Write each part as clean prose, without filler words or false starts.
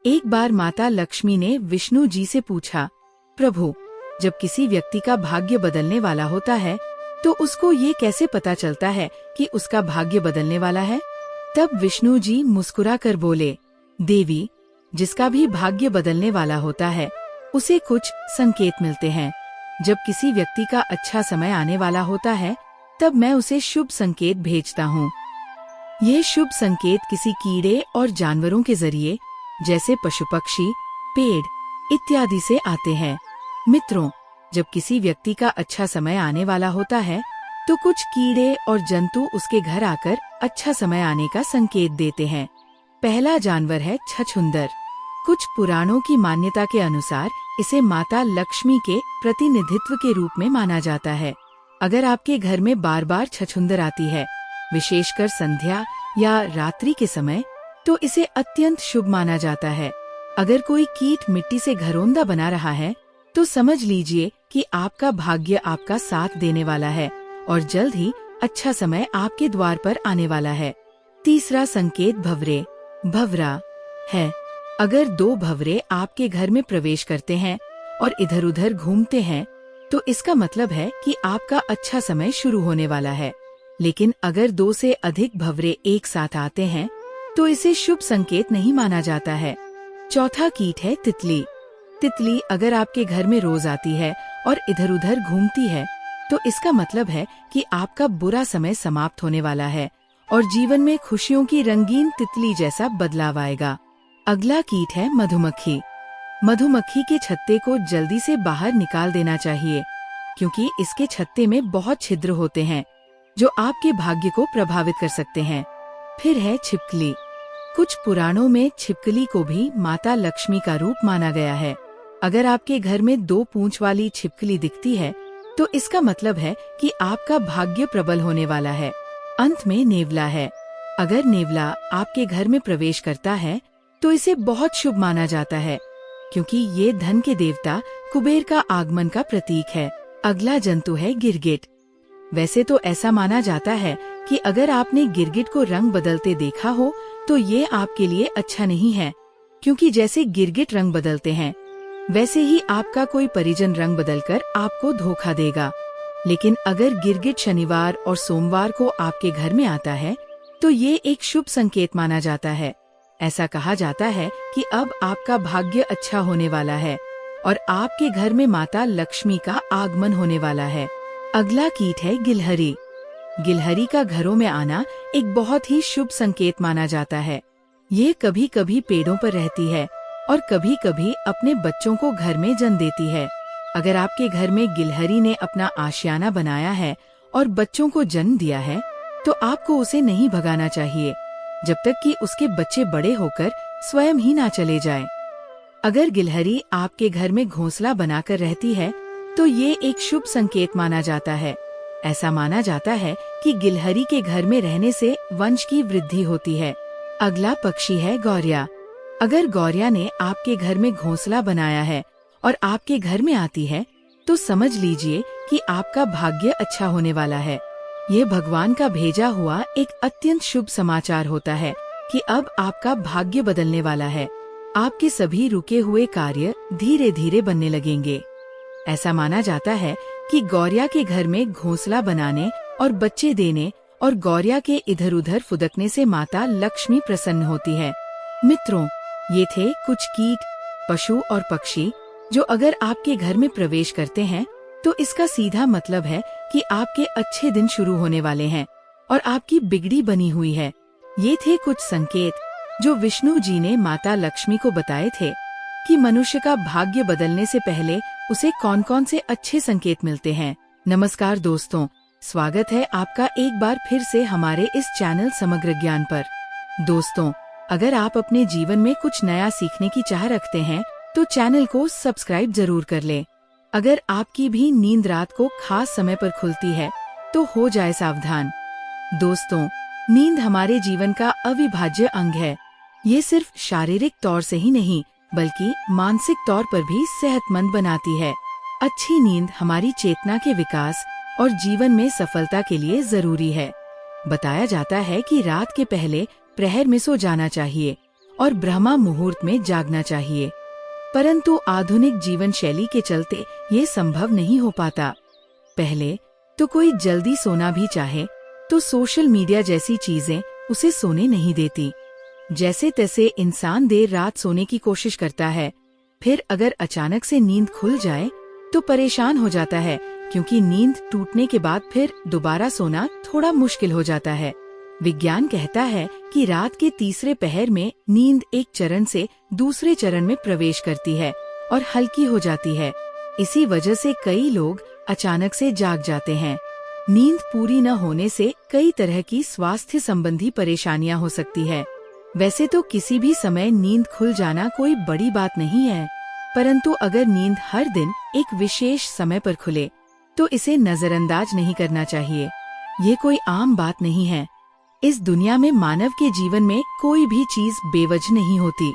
एक बार माता लक्ष्मी ने विष्णु जी से पूछा, प्रभु, जब किसी व्यक्ति का भाग्य बदलने वाला होता है तो उसको ये कैसे पता चलता है कि उसका भाग्य बदलने वाला है? तब विष्णु जी मुस्कुरा कर बोले, देवी, जिसका भी भाग्य बदलने वाला होता है उसे कुछ संकेत मिलते हैं। जब किसी व्यक्ति का अच्छा समय आने वाला होता है तब मैं उसे शुभ संकेत भेजता हूँ। ये शुभ संकेत किसी कीड़े और जानवरों के जरिए जैसे पशु पक्षी, पेड़ इत्यादि से आते हैं। मित्रों, जब किसी व्यक्ति का अच्छा समय आने वाला होता है तो कुछ कीड़े और जंतु उसके घर आकर अच्छा समय आने का संकेत देते हैं। पहला जानवर है छछूंदर। कुछ पुराणों की मान्यता के अनुसार इसे माता लक्ष्मी के प्रतिनिधित्व के रूप में माना जाता है। अगर आपके घर में बार बार छछूंदर आती है, विशेषकर संध्या या रात्रि के समय, तो इसे अत्यंत शुभ माना जाता है। अगर कोई कीट मिट्टी से घरौंदा बना रहा है तो समझ लीजिए कि आपका भाग्य आपका साथ देने वाला है और जल्द ही अच्छा समय आपके द्वार पर आने वाला है। तीसरा संकेत भंवरे, भंवरा है। अगर दो भंवरे आपके घर में प्रवेश करते हैं और इधर उधर घूमते हैं तो इसका मतलब है कि आपका अच्छा समय शुरू होने वाला है। लेकिन अगर दो से अधिक भंवरे एक साथ आते हैं तो इसे शुभ संकेत नहीं माना जाता है। चौथा कीट है तितली। तितली अगर आपके घर में रोज आती है और इधर उधर घूमती है तो इसका मतलब है कि आपका बुरा समय समाप्त होने वाला है और जीवन में खुशियों की रंगीन तितली जैसा बदलाव आएगा। अगला कीट है मधुमक्खी। मधुमक्खी के छत्ते को जल्दी से बाहर निकाल देना चाहिए क्योंकि इसके छत्ते में बहुत छिद्र होते हैं जो आपके भाग्य को प्रभावित कर सकते हैं। फिर है छिपकली। कुछ पुराणों में छिपकली को भी माता लक्ष्मी का रूप माना गया है। अगर आपके घर में दो पूंछ वाली छिपकली दिखती है तो इसका मतलब है कि आपका भाग्य प्रबल होने वाला है। अंत में नेवला है। अगर नेवला आपके घर में प्रवेश करता है तो इसे बहुत शुभ माना जाता है क्योंकि ये धन के देवता कुबेर का आगमन का प्रतीक है। अगला जंतु है गिरगिट। वैसे तो ऐसा माना जाता है कि अगर आपने गिरगिट को रंग बदलते देखा हो तो ये आपके लिए अच्छा नहीं है, क्योंकि जैसे गिरगिट रंग बदलते हैं वैसे ही आपका कोई परिजन रंग बदलकर आपको धोखा देगा। लेकिन अगर गिरगिट शनिवार और सोमवार को आपके घर में आता है तो ये एक शुभ संकेत माना जाता है। ऐसा कहा जाता है कि अब आपका भाग्य अच्छा होने वाला है और आपके घर में माता लक्ष्मी का आगमन होने वाला है। अगला कीट है गिलहरी। गिलहरी का घरों में आना एक बहुत ही शुभ संकेत माना जाता है। ये कभी कभी पेड़ों पर रहती है और कभी कभी अपने बच्चों को घर में जन्म देती है। अगर आपके घर में गिलहरी ने अपना आशियाना बनाया है और बच्चों को जन्म दिया है तो आपको उसे नहीं भगाना चाहिए जब तक कि उसके बच्चे बड़े होकर स्वयं ही ना चले जाएं। अगर गिलहरी आपके घर में घोंसला बनाकर रहती है तो ये एक शुभ संकेत माना जाता है। ऐसा माना जाता है कि गिलहरी के घर में रहने से वंश की वृद्धि होती है। अगला पक्षी है गौरिया। अगर गौरिया ने आपके घर में घोंसला बनाया है और आपके घर में आती है तो समझ लीजिए कि आपका भाग्य अच्छा होने वाला है। ये भगवान का भेजा हुआ एक अत्यंत शुभ समाचार होता है कि अब आपका भाग्य बदलने वाला है। आपके सभी रुके हुए कार्य धीरे धीरे बनने लगेंगे। ऐसा माना जाता है कि गौरिया के घर में घोंसला बनाने और बच्चे देने और गौरिया के इधर उधर फुदकने से माता लक्ष्मी प्रसन्न होती है। मित्रों, ये थे कुछ कीट, पशु और पक्षी जो अगर आपके घर में प्रवेश करते हैं तो इसका सीधा मतलब है कि आपके अच्छे दिन शुरू होने वाले हैं और आपकी बिगड़ी बनी हुई है। ये थे कुछ संकेत जो विष्णु जी ने माता लक्ष्मी को बताए थे कि मनुष्य का भाग्य बदलने से पहले उसे कौन कौन से अच्छे संकेत मिलते हैं। नमस्कार दोस्तों, स्वागत है आपका एक बार फिर से हमारे इस चैनल समग्र ज्ञान पर। दोस्तों, अगर आप अपने जीवन में कुछ नया सीखने की चाह रखते हैं तो चैनल को सब्सक्राइब जरूर कर लें। अगर आपकी भी नींद रात को खास समय पर खुलती है तो हो जाए सावधान। दोस्तों, नींद हमारे जीवन का अविभाज्य अंग है। ये सिर्फ शारीरिक तौर से ही नहीं बल्कि मानसिक तौर पर भी सेहतमंद बनाती है। अच्छी नींद हमारी चेतना के विकास और जीवन में सफलता के लिए जरूरी है। बताया जाता है कि रात के पहले प्रहर में सो जाना चाहिए और ब्रह्मा मुहूर्त में जागना चाहिए। परंतु आधुनिक जीवन शैली के चलते ये संभव नहीं हो पाता। पहले तो कोई जल्दी सोना भी चाहे तो सोशल मीडिया जैसी चीजें उसे सोने नहीं देती। जैसे तैसे इंसान देर रात सोने की कोशिश करता है, फिर अगर अचानक से नींद खुल जाए तो परेशान हो जाता है, क्योंकि नींद टूटने के बाद फिर दोबारा सोना थोड़ा मुश्किल हो जाता है। विज्ञान कहता है कि रात के तीसरे पहर में नींद एक चरण से दूसरे चरण में प्रवेश करती है और हल्की हो जाती है। इसी वजह से कई लोग अचानक से जाग जाते हैं। नींद पूरी न होने से कई तरह की स्वास्थ्य संबंधी परेशानियां हो सकती है। वैसे तो किसी भी समय नींद खुल जाना कोई बड़ी बात नहीं है, परंतु अगर नींद हर दिन एक विशेष समय पर खुले तो इसे नजरअंदाज नहीं करना चाहिए। ये कोई आम बात नहीं है। इस दुनिया में मानव के जीवन में कोई भी चीज बेवजह नहीं होती।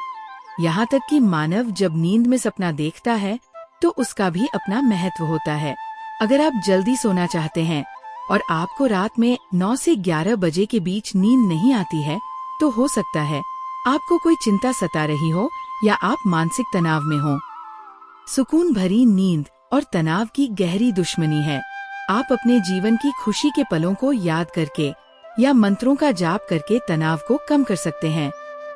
यहाँ तक कि मानव जब नींद में सपना देखता है तो उसका भी अपना महत्व होता है। अगर आप जल्दी सोना चाहते हैं और आपको रात में 9 से 11 बजे के बीच नींद नहीं आती है, तो हो सकता है आपको कोई चिंता सता रही हो या आप मानसिक तनाव में हो। सुकून भरी नींद और तनाव की गहरी दुश्मनी है। आप अपने जीवन की खुशी के पलों को याद करके या मंत्रों का जाप करके तनाव को कम कर सकते हैं।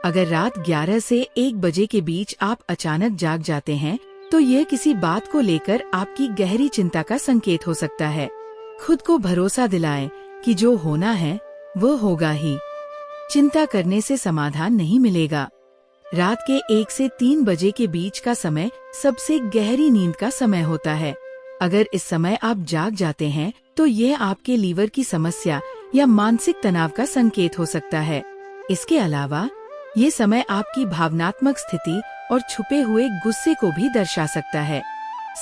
अगर रात 11 से 1 बजे के बीच आप अचानक जाग जाते हैं तो यह किसी बात को लेकर आपकी गहरी चिंता का संकेत हो सकता है। खुद को भरोसा दिलाएं कि जो होना है वो होगा ही। चिंता करने से समाधान नहीं मिलेगा। रात के 1 से 3 बजे के बीच का समय सबसे गहरी नींद का समय होता है। अगर इस समय आप जाग जाते हैं तो यह आपके लीवर की समस्या या मानसिक तनाव का संकेत हो सकता है। इसके अलावा ये समय आपकी भावनात्मक स्थिति और छुपे हुए गुस्से को भी दर्शा सकता है।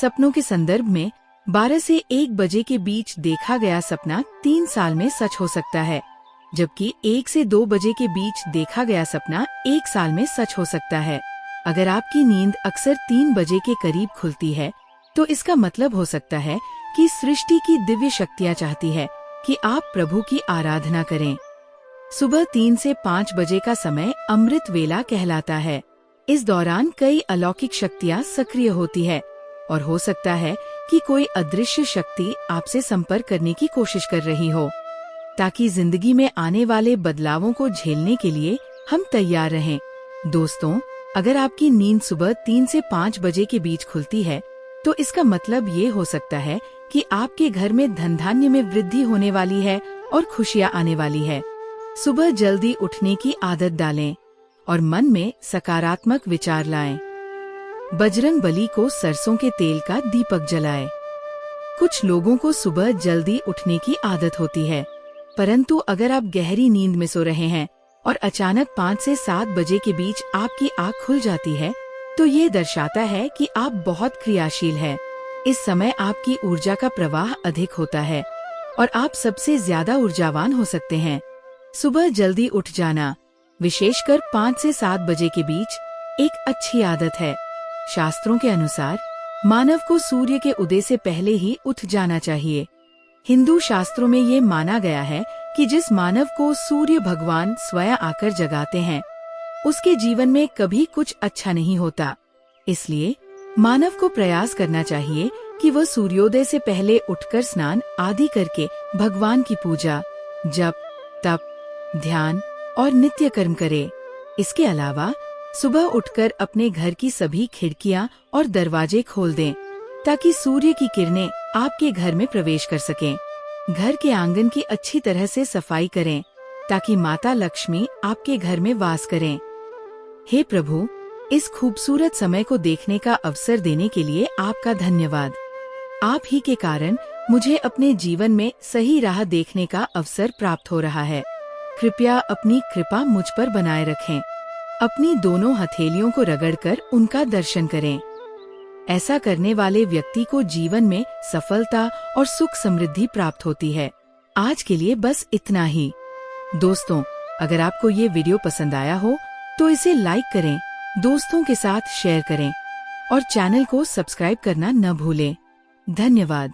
सपनों के संदर्भ में 12 से 1 बजे के बीच देखा गया सपना 3 साल में सच हो सकता है, जबकि 1 से 2 बजे के बीच देखा गया सपना 1 साल में सच हो सकता है। अगर आपकी नींद अक्सर 3 बजे के करीब खुलती है तो इसका मतलब हो सकता है कि सृष्टि की दिव्य शक्तियाँ चाहती है कि आप प्रभु की आराधना करें। सुबह 3 से 5 बजे का समय अमृत वेला कहलाता है। इस दौरान कई अलौकिक शक्तियाँ सक्रिय होती है और हो सकता है कि कोई अदृश्य शक्ति आपसे संपर्क करने की कोशिश कर रही हो, ताकि जिंदगी में आने वाले बदलावों को झेलने के लिए हम तैयार रहें। दोस्तों, अगर आपकी नींद सुबह 3 से 5 बजे के बीच खुलती है तो इसका मतलब ये हो सकता है कि आपके घर में धन धान्य में वृद्धि होने वाली है और खुशियाँ आने वाली है। सुबह जल्दी उठने की आदत डालें और मन में सकारात्मक विचार लाएं। बजरंग बली को सरसों के तेल का दीपक जलाएं। कुछ लोगों को सुबह जल्दी उठने की आदत होती है, परंतु अगर आप गहरी नींद में सो रहे हैं और अचानक 5 से 7 बजे के बीच आपकी आँख खुल जाती है तो ये दर्शाता है कि आप बहुत क्रियाशील हैं। इस समय आपकी ऊर्जा का प्रवाह अधिक होता है और आप सबसे ज्यादा ऊर्जावान हो सकते हैं। सुबह जल्दी उठ जाना, विशेषकर 5 से 7 बजे के बीच, एक अच्छी आदत है। शास्त्रों के अनुसार मानव को सूर्य के उदय से पहले ही उठ जाना चाहिए। हिंदू शास्त्रों में ये माना गया है कि जिस मानव को सूर्य भगवान स्वयं आकर जगाते हैं उसके जीवन में कभी कुछ अच्छा नहीं होता। इसलिए मानव को प्रयास करना चाहिए कि वह सूर्योदय से पहले उठकर स्नान आदि करके भगवान की पूजा, जप, तप, ध्यान और नित्य कर्म करे। इसके अलावा सुबह उठकर अपने घर की सभी खिड़कियां और दरवाजे खोल दें ताकि सूर्य की किरणें आपके घर में प्रवेश कर सकें। घर के आंगन की अच्छी तरह से सफाई करें ताकि माता लक्ष्मी आपके घर में वास करें। हे प्रभु, इस खूबसूरत समय को देखने का अवसर देने के लिए आपका धन्यवाद। आप ही के कारण मुझे अपने जीवन में सही राह देखने का अवसर प्राप्त हो रहा है। कृपया अपनी कृपा मुझ पर बनाए रखें। अपनी दोनों हथेलियों को रगड़कर उनका दर्शन करें। ऐसा करने वाले व्यक्ति को जीवन में सफलता और सुख समृद्धि प्राप्त होती है। आज के लिए बस इतना ही। दोस्तों, अगर आपको ये वीडियो पसंद आया हो तो इसे लाइक करें, दोस्तों के साथ शेयर करें और चैनल को सब्सक्राइब करना न भूलें। धन्यवाद।